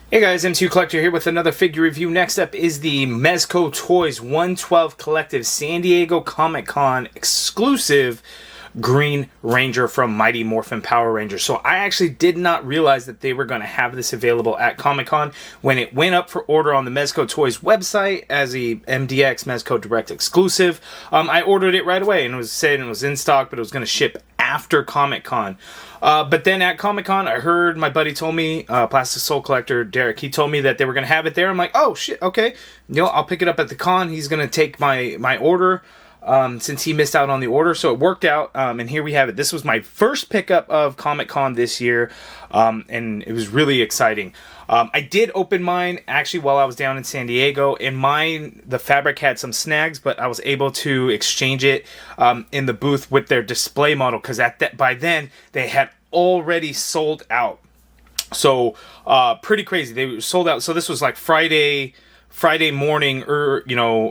Hey guys, M2 Collector here with another figure review. Next up is the Mezco Toyz 112 Collective San Diego Comic-Con exclusive Green Ranger from Mighty Morphin Power Rangers. So I actually did not realize that they were going to have this available at Comic-Con when it went up for order on the Mezco Toyz website as a MDX Mezco Direct exclusive. I ordered it right away and it was saying it was in stock, but it was going to ship after Comic-Con. But then at Comic-Con, I heard my buddy told me, Plastic Soul Collector Derek, he told me that they were going to have it there. I'm like, oh shit, okay. You know, I'll pick it up at the con. He's going to take my order. Since he missed out on the order, so it worked out, and here we have it. This was my first pickup of Comic-Con this year, and it was really exciting. I did open mine actually while I was down in San Diego, and mine, the fabric had some snags, but I was able to exchange it in the booth with their display model, because by then they had already sold out. So pretty crazy. They were sold out. So this was like Friday morning, or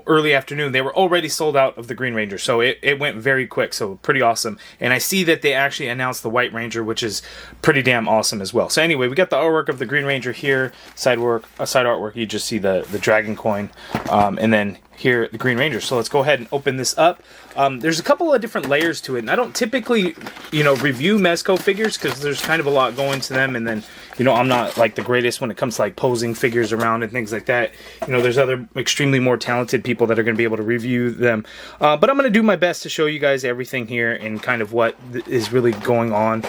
early afternoon. They were already sold out of the Green Ranger, so it went very quick. So pretty awesome. And I see that they actually announced the White Ranger, which is pretty damn awesome as well. So anyway, we got the artwork of the Green Ranger here. Side artwork. You just see the dragon coin, and then here the Green Ranger. So let's go ahead and open this up. There's a couple of different layers to it, and I don't typically review Mezco figures because there's kind of a lot going to them, and then I'm not like the greatest when it comes to like posing figures around and things like that. There's other extremely more talented people that are going to be able to review them, but I'm going to do my best to show you guys everything here and kind of what is really going on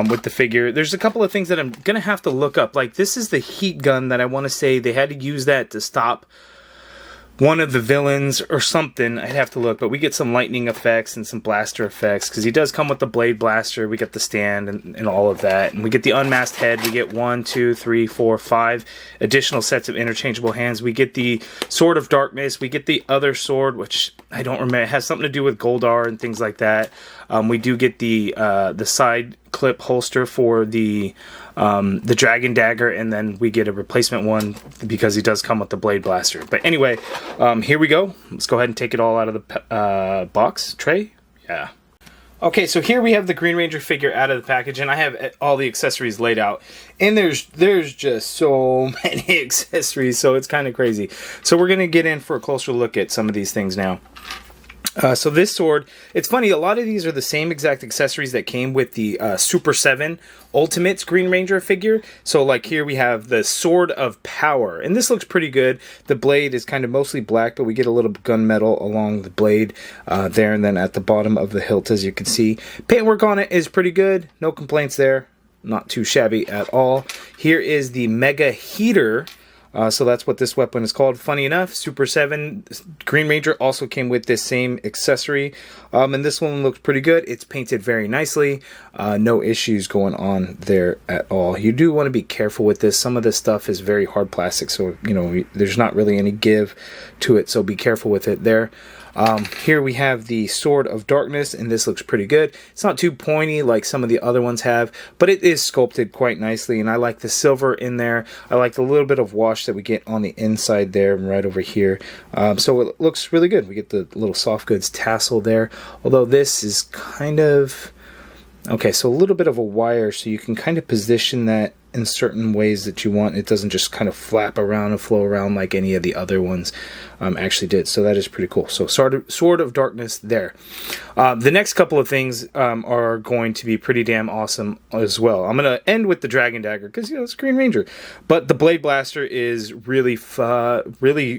with the figure. There's a couple of things that I'm going to have to look up. Like, this is the heat gun that I want to say they had to use that to stop one of the villains or something. I'd have to look, but we get some lightning effects and some blaster effects because he does come with the blade blaster. We get the stand and all of that, and we get the unmasked head. We get 1, 2, 3, 4, 5 additional sets of interchangeable hands. We get the Sword of Darkness. We get the other sword, which I don't remember. It has something to do with Goldar and things like that. We do get the side clip holster for the dragon dagger, and then we get a replacement one because he does come with the blade blaster. But anyway, here we go. Let's go ahead and take it all out of the box tray. Yeah. Okay, so here we have the Green Ranger figure out of the package, and I have all the accessories laid out. And there's just so many accessories, so it's kind of crazy. So we're going to get in for a closer look at some of these things now. So this sword, it's funny, a lot of these are the same exact accessories that came with the Super 7 Ultimates Green Ranger figure. So like here we have the Sword of Power, and this looks pretty good. The blade is kind of mostly black, but we get a little gunmetal along the blade there, and then at the bottom of the hilt, as you can see. Paintwork on it is pretty good, no complaints there. Not too shabby at all. Here is the Mega Heater. So that's what this weapon is called. Funny enough, Super 7 Green Ranger also came with this same accessory. And this one looks pretty good. It's painted very nicely. No issues going on there at all. You do want to be careful with this. Some of this stuff is very hard plastic, so there's not really any give to it, so be careful with it there. Here we have the Sword of Darkness, and this looks pretty good. It's not too pointy like some of the other ones have, but it is sculpted quite nicely, and I like the silver in there. I like the little bit of wash that we get on the inside there and right over here. So it looks really good. We get the little soft goods tassel there, although this is kind of... Okay, so a little bit of a wire, so you can kind of position that in certain ways that you want. It doesn't just kind of flap around and flow around like any of the other ones actually did. So that is pretty cool. So Sword of Darkness there. The next couple of things are going to be pretty damn awesome as well. I'm going to end with the Dragon Dagger because, it's Green Ranger. But the Blade Blaster is really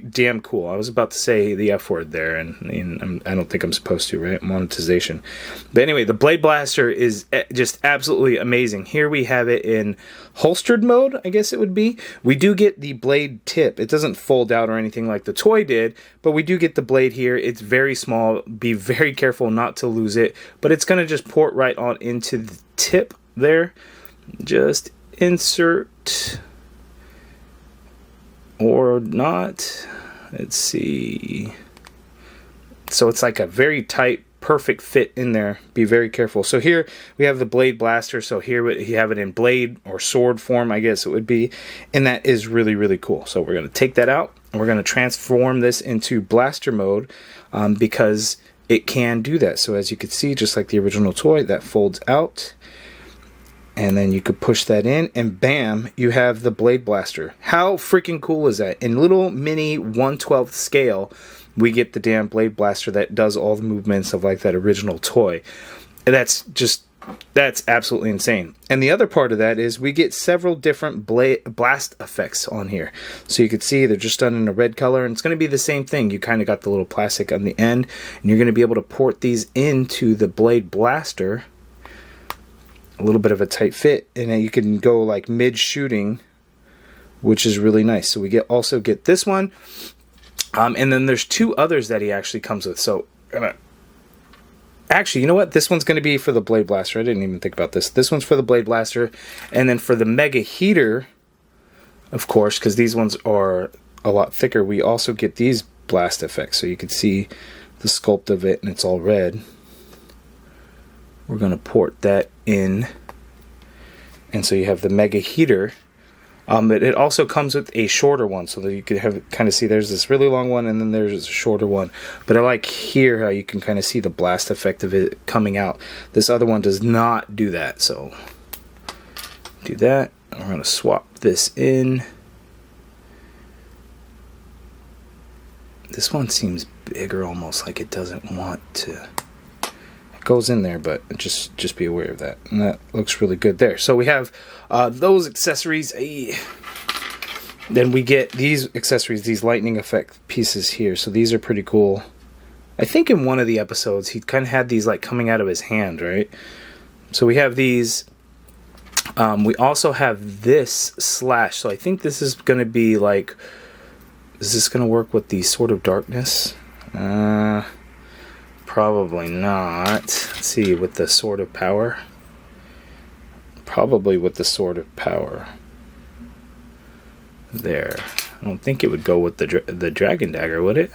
damn cool. I was about to say the F word there, and I don't think I'm supposed to, right? Monetization. But anyway, the Blade Blaster is just absolutely amazing. Here we have it in holstered mode, I guess it would be. We do get the blade tip. It doesn't fold out or anything like the toy did, but we do get the blade here. It's very small. Be very careful not to lose it, but it's going to just port right on into the tip there. Just insert or not. Let's see. So it's like a very tight, perfect fit in there. Be very careful. So here we have the blade blaster. So here we have it in blade or sword form, I guess it would be, and that is really cool. So we're going to take that out and we're going to transform this into blaster mode because it can do that. So as you can see, just like the original toy, that folds out And then you could push that in, and bam, you have the Blade Blaster. How freaking cool is that? In little mini 1/12 scale, we get the damn Blade Blaster that does all the movements of like that original toy. And that's absolutely insane. And the other part of that is we get several different blast effects on here. So you can see they're just done in a red color, and it's going to be the same thing. You kind of got the little plastic on the end, and you're going to be able to port these into the Blade Blaster. A little bit of a tight fit, and then you can go like mid shooting, which is really nice. So we also get this one, and then there's two others that he actually comes with. So actually, you know what? This one's going to be for the Blade Blaster. I didn't even think about this. This one's for the Blade Blaster, and then for the Mega Heater, of course, because these ones are a lot thicker, we also get these blast effects. So you can see the sculpt of it, and it's all red. We're going to port that in, and so you have the Mega Heater. But it also comes with a shorter one, so that you can kind of see there's this really long one, and then there's a shorter one. But I like here how you can kind of see the blast effect of it coming out. This other one does not do that, so do that. We're going to swap this in. This one seems bigger, almost like it doesn't want to. Goes in there, but just be aware of that. And that looks really good there. So we have those accessories. Then we get these accessories, these lightning effect pieces here. So these are pretty cool. I think in one of the episodes he kind of had these like coming out of his hand, right? So we have these. We also have this slash. So I think this is going to be like, is this going to work with the Sword of Darkness? Probably not. Let's see, with the Sword of Power. Probably with the Sword of Power. There. I don't think it would go with the Dragon Dagger, would it?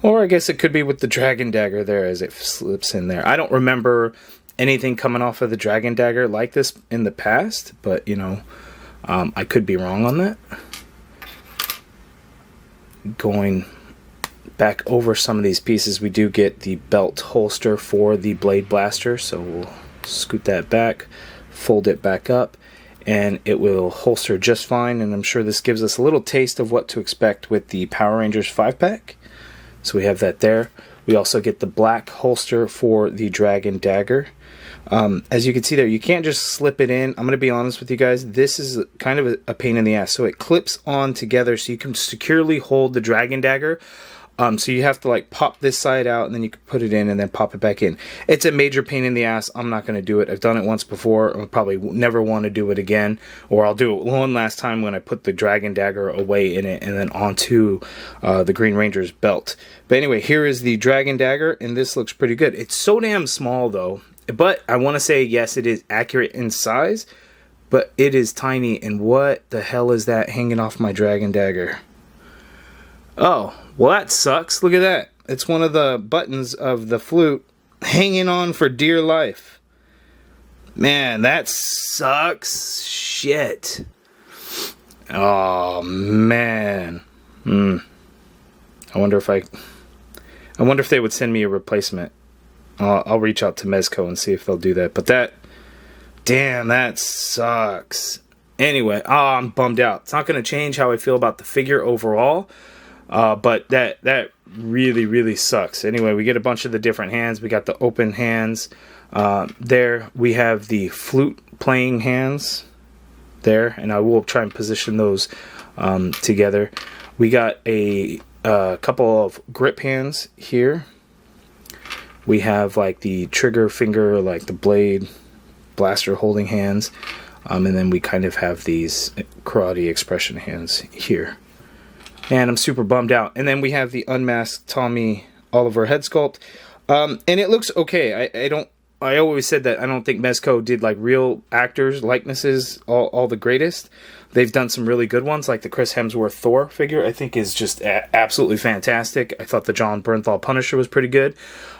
Or I guess it could be with the Dragon Dagger there as it slips in there. I don't remember anything coming off of the Dragon Dagger like this in the past, but you know, I could be wrong on that. Going back over some of these pieces, we do get the belt holster for the Blade Blaster, so we'll scoot that back, fold it back up, and it will holster just fine. And I'm sure this gives us a little taste of what to expect with the Power Rangers 5-pack. So we have that there. We also get the black holster for the Dragon Dagger. As you can see there, you can't just slip it in. I'm going to be honest with you guys, this is kind of a pain in the ass. So it clips on together so you can securely hold the Dragon Dagger. So you have to like pop this side out, and then you can put it in and then pop it back in. It's a major pain in the ass. I'm not going to do it. I've done it once before. I'll probably never want to do it again. Or I'll do it one last time when I put the Dragon Dagger away in it and then onto the Green Ranger's belt. But anyway, here is the Dragon Dagger, and this looks pretty good. It's so damn small though. But I want to say, yes, it is accurate in size, but it is tiny. And what the hell is that hanging off my Dragon Dagger? Oh, well, that sucks. Look at that. It's one of the buttons of the flute hanging on for dear life. Man, that sucks shit. Oh, man. I wonder if they would send me a replacement. I'll reach out to Mezco and see if they'll do that. But damn, that sucks. Anyway, I'm bummed out. It's not going to change how I feel about the figure overall. But that really, really sucks. Anyway, we get a bunch of the different hands. We got the open hands. There we have the flute playing hands there, and I will try and position those together. We got a couple of grip hands here. We have like the trigger finger, like the blade blaster holding hands. And then we kind of have these karate expression hands here. And I'm super bummed out. And then we have the unmasked Tommy Oliver head sculpt. And it looks okay. I always said that I don't think Mezco did like real actors likenesses all the greatest. They've done some really good ones, like the Chris Hemsworth Thor figure, I think is just absolutely fantastic. I thought the John Bernthal Punisher was pretty good.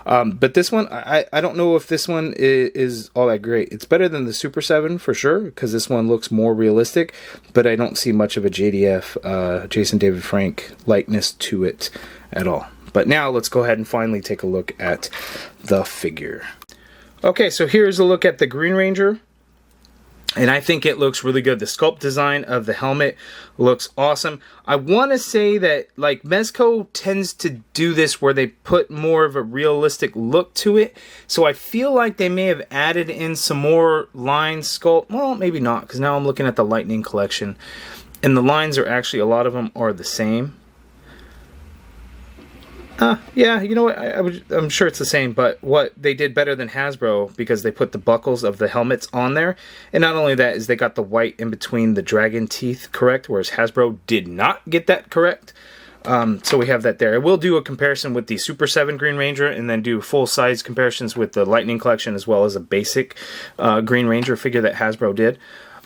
But this one, I don't know if this one is all that great. It's better than the Super 7 for sure, because this one looks more realistic, but I don't see much of a JDF, Jason David Frank likeness to it at all. But now let's go ahead and finally take a look at the figure. Okay, so here's a look at the Green Ranger. And I think it looks really good. The sculpt design of the helmet looks awesome. I want to say that like Mezco tends to do this where they put more of a realistic look to it. So I feel like they may have added in some more line sculpt. Well, maybe not, because now I'm looking at the Lightning collection. And the lines are actually, a lot of them are the same. Yeah, you know what, I'm sure it's the same, but what they did better than Hasbro, because they put the buckles of the helmets on there, and not only that, is they got the white in between the dragon teeth correct, whereas Hasbro did not get that correct. So we have that there. I will do a comparison with the Super 7 Green Ranger, and then do full-size comparisons with the Lightning Collection, as well as a basic Green Ranger figure that Hasbro did.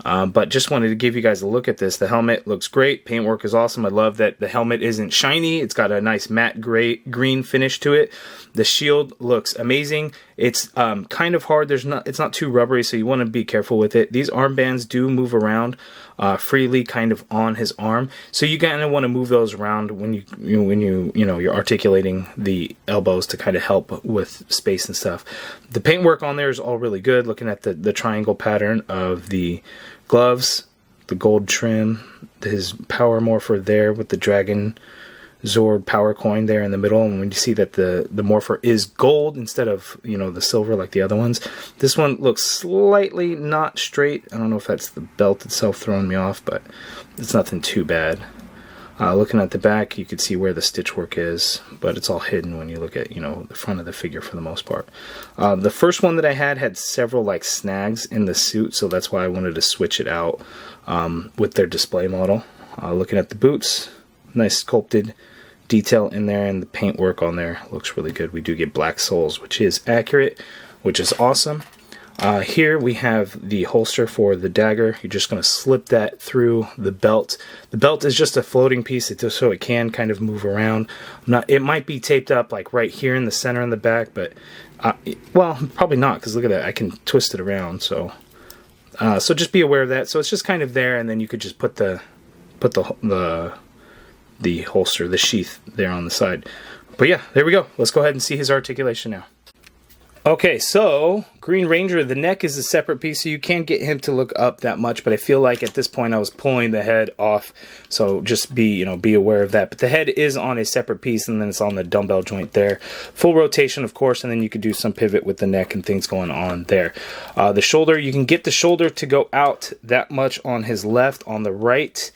But just wanted to give you guys a look at this. The helmet looks great. Paintwork is awesome. I love that the helmet isn't shiny. It's got a nice matte green finish to it. The shield looks amazing. It's kind of hard. It's not too rubbery, so you want to be careful with it. These armbands do move around freely, kind of on his arm. So you kind of want to move those around when you're articulating the elbows to kind of help with space and stuff. The paintwork on there is all really good. Looking at the triangle pattern of the gloves, the gold trim, his power morpher there with the dragon Zord power coin there in the middle, and when you see that the morpher is gold instead of the silver like the other ones, this one looks slightly not straight. I don't know if that's the belt itself throwing me off, but it's nothing too bad. Looking at the back, you can see where the stitch work is, but it's all hidden when you look at the front of the figure for the most part. The first one that I had several like snags in the suit, so that's why I wanted to switch it out with their display model. Looking at the boots, nice sculpted detail in there, and the paintwork on there looks really good. We do get black soles, which is accurate, which is awesome. Here we have the holster for the dagger. You're just going to slip that through the belt. The belt is just a floating piece, so it can kind of move around. It might be taped up like right here in the center in the back, but well, probably not, because look at that, I can twist it around. So just be aware of that. So it's just kind of there, and then you could just put the holster, the sheath there on the side. But yeah, there we go. Let's go ahead and see his articulation now. Okay, so Green Ranger, the neck is a separate piece, so you can't get him to look up that much, but I feel like at this point I was pulling the head off, so just be aware of that. But the head is on a separate piece, and then it's on the dumbbell joint there. Full rotation, of course, and then you could do some pivot with the neck and things going on there. The shoulder, you can get the shoulder to go out that much on his left. On the right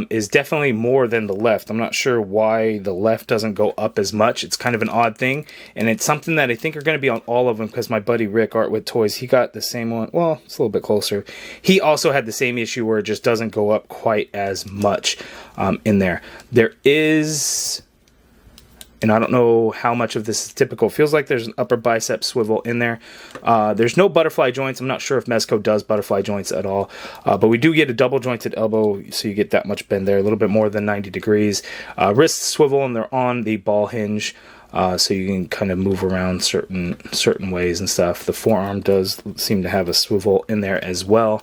is definitely more than the left. I'm not sure why the left doesn't go up as much. It's kind of an odd thing, and it's something that I think are going to be on all of them, because my buddy Rick, Art with Toys, he got the same one. Well, it's a little bit closer. He also had the same issue where it just doesn't go up quite as much in there. There is, and I don't know how much of this is typical. It feels like there's an upper bicep swivel in there. There's no butterfly joints. I'm not sure if Mezco does butterfly joints at all. But we do get a double jointed elbow, so you get that much bend there, a little bit more than 90 degrees. Wrists swivel, and they're on the ball hinge, so you can kind of move around certain ways and stuff. The forearm does seem to have a swivel in there as well.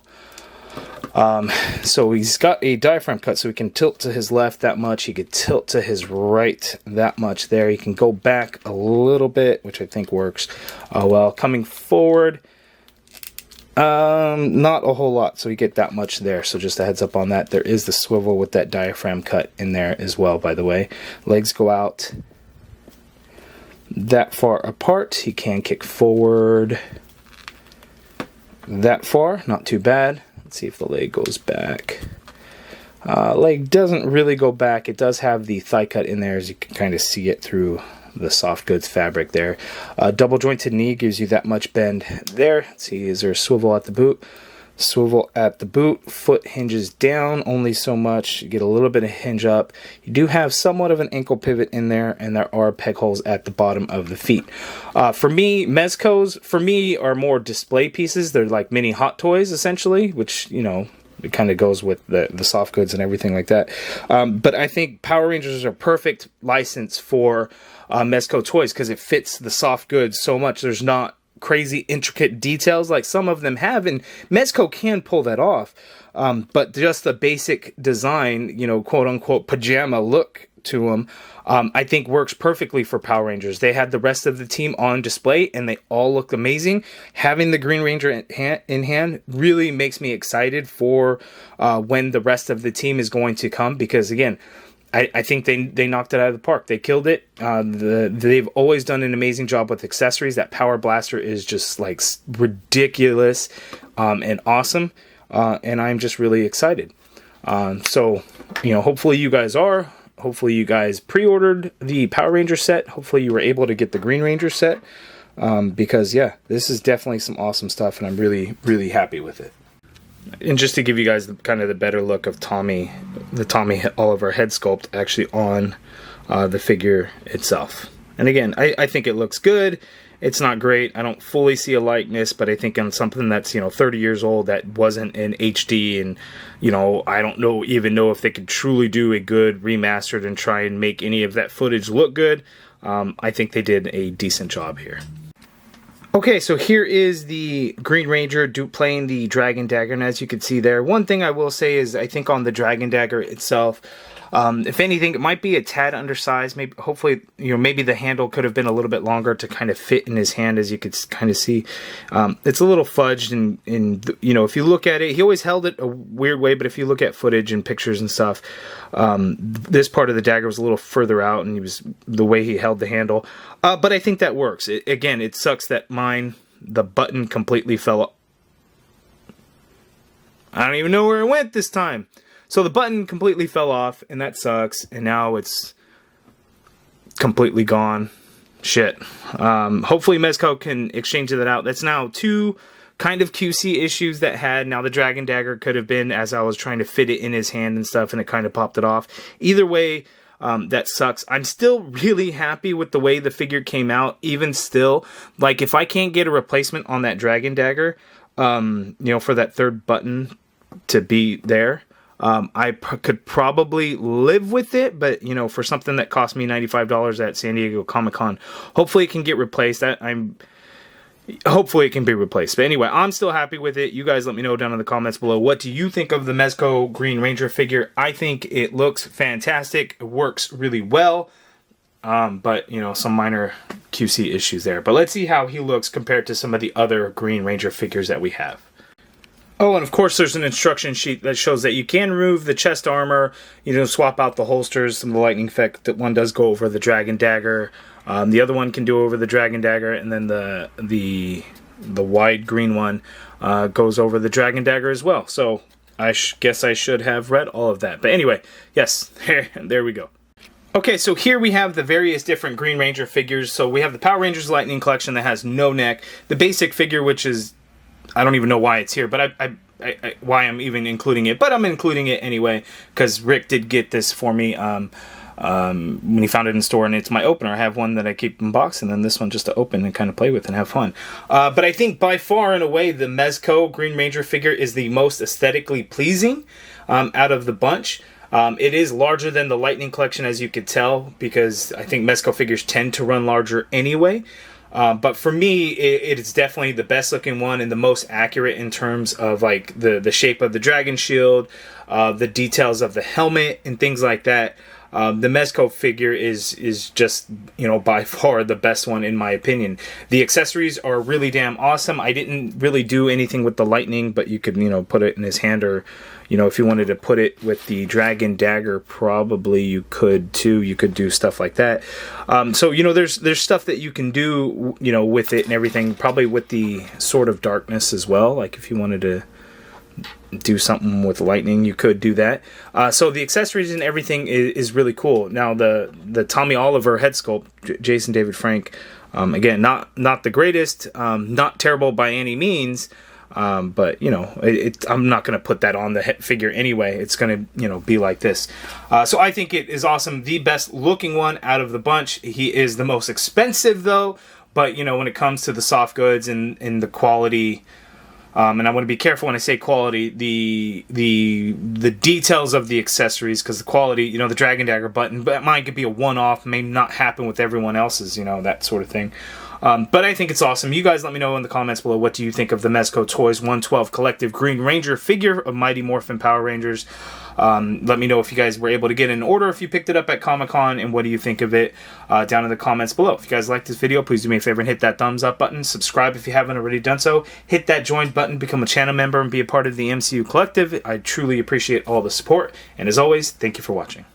So he's got a diaphragm cut, so he can tilt to his left that much. He could tilt to his right that much there. He can go back a little bit, which I think works well. Coming forward, not a whole lot, so you get that much there. So just a heads up on that. There is the swivel with that diaphragm cut in there as well, by the way. Legs go out that far apart. He can kick forward that far, not too bad. Let's see if the leg goes back. Leg doesn't really go back. It does have the thigh cut in there, as you can kind of see it through the soft goods fabric there. Double jointed knee gives you that much bend there. Let's see, is there a swivel at the boot? Swivel at the boot. Foot hinges down only so much. You get a little bit of hinge up. You do have somewhat of an ankle pivot in there, and there are peg holes at the bottom of the feet. For me, Mezcos, for me, are more display pieces. They're like mini Hot Toys, essentially, which, it kind of goes with the soft goods and everything like that. But I think Power Rangers are a perfect license for Mezco Toys, because it fits the soft goods so much. There's not crazy intricate details like some of them have, and Mezco can pull that off, but just the basic design, quote unquote pajama look to them, I think works perfectly for Power Rangers. They had the rest of the team on display, and they all looked amazing. Having the Green Ranger in hand really makes me excited for when the rest of the team is going to come, because, again, I think they knocked it out of the park. They killed it. They've always done an amazing job with accessories. That Power Blaster is just like ridiculous and awesome, and I'm just really excited. So, you know, hopefully you guys are. Hopefully you guys pre-ordered the Power Ranger set. Hopefully you were able to get the Green Ranger set, because, yeah, this is definitely some awesome stuff, and I'm really, really happy with it. And just to give you guys kind of the better look of the Tommy Oliver head sculpt actually on the figure itself. And again, I think it looks good. It's not great. I don't fully see a likeness, but I think on something that's, 30 years old that wasn't in HD, and, I don't even know if they could truly do a good remastered and try and make any of that footage look good. I think they did a decent job here. Okay, so here is the Green Ranger playing the Dragon Dagger, and as you can see there, one thing I will say is I think on the Dragon Dagger itself, if anything, it might be a tad undersized. Maybe, hopefully, maybe the handle could have been a little bit longer to kind of fit in his hand, as you could kind of see. It's a little fudged, and if you look at it, he always held it a weird way, but if you look at footage and pictures and stuff, this part of the dagger was a little further out, and the way he held the handle. But I think that works. Again, it sucks that the button completely fell off. I don't even know where it went this time. So the button completely fell off, and that sucks, and now it's completely gone. Shit. Hopefully Mezco can exchange that out. That's now two kind of QC issues that had. Now the Dragon Dagger could have been as I was trying to fit it in his hand and stuff, and it kind of popped it off. Either way, that sucks. I'm still really happy with the way the figure came out, even still. Like, if I can't get a replacement on that Dragon Dagger, for that third button to be there, I could probably live with it, but, for something that cost me $95 at San Diego Comic-Con, hopefully it can get replaced. Hopefully it can be replaced. But anyway, I'm still happy with it. You guys let me know down in the comments below. What do you think of the Mezco Green Ranger figure? I think it looks fantastic. It works really well. But, some minor QC issues there. But let's see how he looks compared to some of the other Green Ranger figures that we have. Oh, and of course there's an instruction sheet that shows that you can remove the chest armor, swap out the holsters, some of the lightning effect. That one does go over the Dragon Dagger. The other one can do over the Dragon Dagger, and then the wide green one goes over the Dragon Dagger as well. So I guess I should have read all of that. But anyway, yes, there we go. Okay, so here we have the various different Green Ranger figures. So we have the Power Rangers Lightning Collection that has no neck. The basic figure, which is, I don't even know why it's here, but why I'm even including it. But I'm including it anyway, because Rick did get this for me when he found it in store, and it's my opener. I have one that I keep in box, and then this one just to open and kind of play with and have fun. But I think by far and away, the Mezco Green Ranger figure is the most aesthetically pleasing out of the bunch. It is larger than the Lightning Collection, as you could tell, because I think Mezco figures tend to run larger anyway. But for me, it is definitely the best looking one and the most accurate in terms of like the shape of the dragon shield, the details of the helmet and things like that. The Mezco figure is just, by far the best one in my opinion. The accessories are really damn awesome. I didn't really do anything with the lightning, but you could, put it in his hand, or, if you wanted to put it with the Dragon Dagger, probably you could too. You could do stuff like that. So, there's stuff that you can do, with it and everything, probably with the Sword of Darkness as well. Like if you wanted to do something with lightning, you could do that. So the accessories and everything is really cool. Now the Tommy Oliver head sculpt, Jason David Frank, again, not the greatest, not terrible by any means, but I'm not going to put that on the figure anyway. It's going to be like this. So I think it is awesome, the best looking one out of the bunch. He is the most expensive though, but when it comes to the soft goods and the quality, and I want to be careful when I say quality, the details of the accessories, because the quality, the Dragon Dagger button, but mine could be a one-off, may not happen with everyone else's, that sort of thing. But I think it's awesome. You guys let me know in the comments below, what do you think of the Mezco Toyz 112 Collective Green Ranger figure of Mighty Morphin Power Rangers. Let me know if you guys were able to get an order, if you picked it up at Comic-Con, and what do you think of it down in the comments below. If you guys liked this video, please do me a favor and hit that thumbs up button. Subscribe if you haven't already done so. Hit that join button, become a channel member, and be a part of the MCU Collective. I truly appreciate all the support. And as always, thank you for watching.